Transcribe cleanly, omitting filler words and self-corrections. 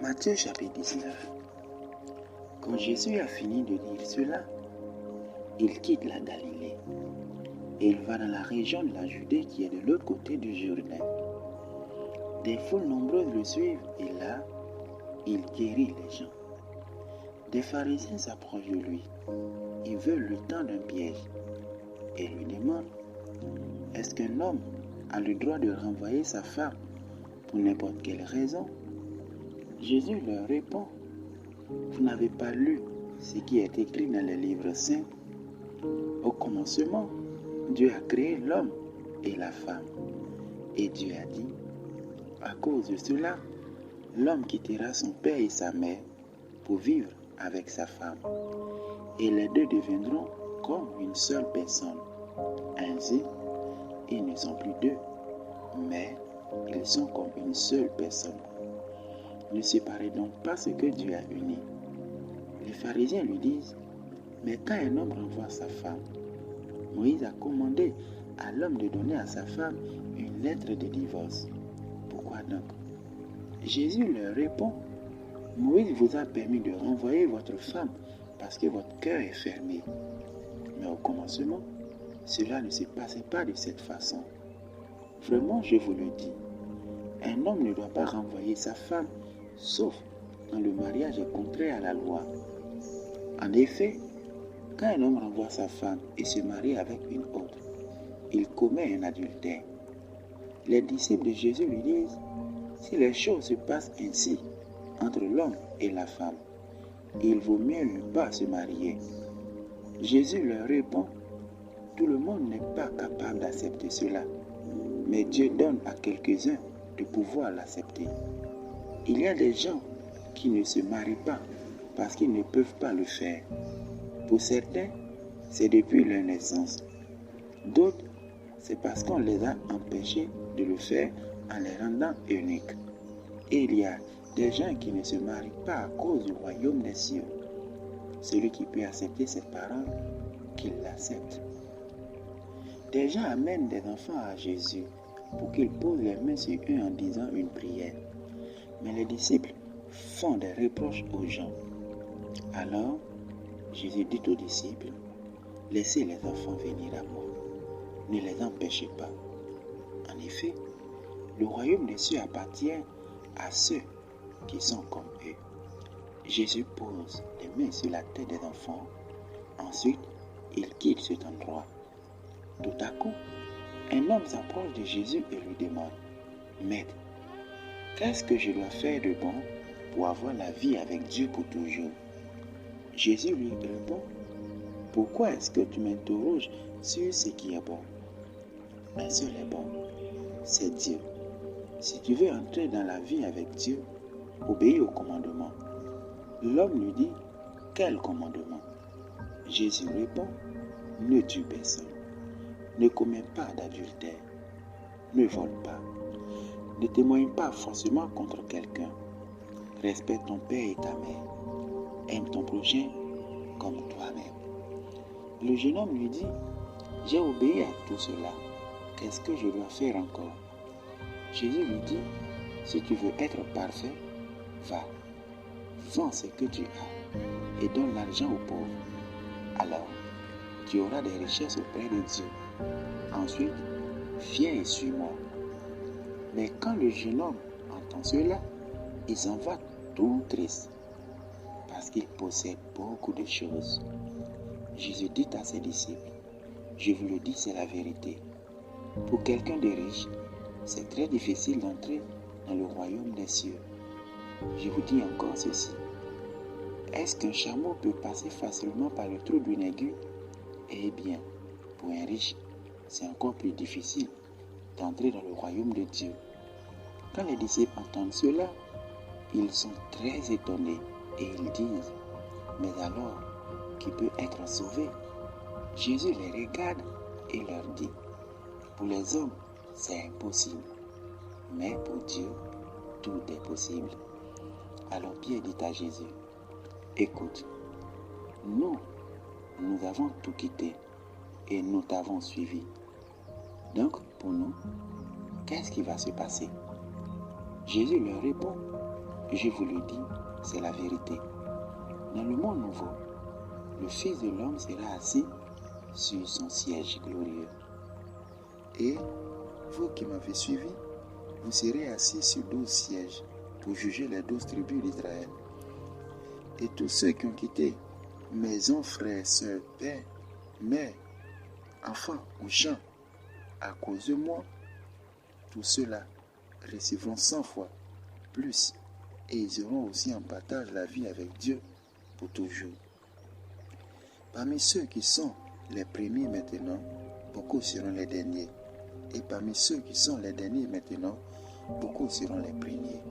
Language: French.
Matthieu chapitre 19. Quand Jésus a fini de dire cela, il quitte la Galilée et il va dans la région de la Judée qui est de l'autre côté du Jourdain. Des foules nombreuses le suivent et là, il guérit les gens. Des pharisiens s'approchent de lui. Ils veulent lui tendre un piège et lui demandent: est-ce qu'un homme a le droit de renvoyer sa femme pour n'importe quelle raison? Jésus leur répond: vous n'avez pas lu ce qui est écrit dans les livres saints? Au commencement, Dieu a créé l'homme et la femme. Et Dieu a dit: à cause de cela, l'homme quittera son père et sa mère pour vivre avec sa femme. Et les deux deviendront comme une seule personne. Ainsi, ils ne sont plus deux, mais ils sont comme une seule personne. Ne séparez donc pas ce que Dieu a uni. Les pharisiens lui disent: mais quand un homme renvoie sa femme, Moïse a commandé à l'homme de donner à sa femme une lettre de divorce. Pourquoi donc? Jésus leur répond: Moïse vous a permis de renvoyer votre femme parce que votre cœur est fermé. Mais au commencement, cela ne se passait pas de cette façon. Vraiment, je vous le dis, un homme ne doit pas renvoyer sa femme, sauf quand le mariage est contraire à la loi. En effet, quand un homme renvoie sa femme et se marie avec une autre, il commet un adultère. Les disciples de Jésus lui disent: si les choses se passent ainsi entre l'homme et la femme, il vaut mieux ne pas se marier. Jésus leur répond: tout le monde n'est pas capable d'accepter cela, mais Dieu donne à quelques-uns de pouvoir l'accepter. Il y a des gens qui ne se marient pas parce qu'ils ne peuvent pas le faire. Pour certains, c'est depuis leur naissance. D'autres, c'est parce qu'on les a empêchés de le faire en les rendant uniques. Et il y a des gens qui ne se marient pas à cause du royaume des cieux. Celui qui peut accepter cette parole, qu'il l'accepte. Des gens amènent des enfants à Jésus pour qu'il pose les mains sur eux en disant une prière. Mais les disciples font des reproches aux gens. Alors, Jésus dit aux disciples: laissez les enfants venir à moi. Ne les empêchez pas. En effet, le royaume des cieux appartient à ceux qui sont comme eux. Jésus pose les mains sur la tête des enfants. Ensuite, il quitte cet endroit. Tout à coup, un homme s'approche de Jésus et lui demande: Maître, qu'est-ce que je dois faire de bon pour avoir la vie avec Dieu pour toujours? Jésus lui répond: pourquoi est-ce que tu m'interroges sur ce qui est bon? Un seul est bon, c'est Dieu. Si tu veux entrer dans la vie avec Dieu, obéis au commandement. L'homme lui dit: quel commandement? Jésus répond: ne tue personne, ne commets pas d'adultère, ne vole pas, ne témoigne pas faussement contre quelqu'un, respecte ton père et ta mère, aime ton prochain comme toi-même. Le jeune homme lui dit: j'ai obéi à tout cela, qu'est-ce que je dois faire encore? Jésus lui dit: si tu veux être parfait, va, vends ce que tu as et donne l'argent aux pauvres. Alors, tu auras des richesses auprès de Dieu. Ensuite, viens et suis-moi. Mais quand le jeune homme entend cela, il s'en va tout triste, parce qu'il possède beaucoup de choses. Jésus dit à ses disciples: je vous le dis, c'est la vérité. Pour quelqu'un de riche, c'est très difficile d'entrer dans le royaume des cieux. Je vous dis encore ceci: est-ce qu'un chameau peut passer facilement par le trou d'une aiguille? Eh bien, pour un riche, c'est encore plus difficile d'entrer dans le royaume de Dieu. Quand les disciples entendent cela, ils sont très étonnés et ils disent: mais alors, qui peut être sauvé? Jésus les regarde et leur dit: pour les hommes, c'est impossible, mais pour Dieu, tout est possible. Alors Pierre dit à Jésus: écoute, nous avons tout quitté et nous t'avons suivi. Donc, pour nous, qu'est-ce qui va se passer? Jésus leur répond: je vous le dis, c'est la vérité. Dans le monde nouveau, le Fils de l'homme sera assis sur son siège glorieux. Et vous qui m'avez suivi, vous serez assis sur 12 sièges pour juger les 12 tribus d'Israël. Et tous ceux qui ont quitté maison, frères, sœurs, pères, mères, enfants ou gens, à cause de moi, tous ceux-là recevront 100 fois plus et ils auront aussi en partage la vie avec Dieu pour toujours. Parmi ceux qui sont les premiers maintenant, beaucoup seront les derniers. Et parmi ceux qui sont les derniers maintenant, beaucoup seront les premiers.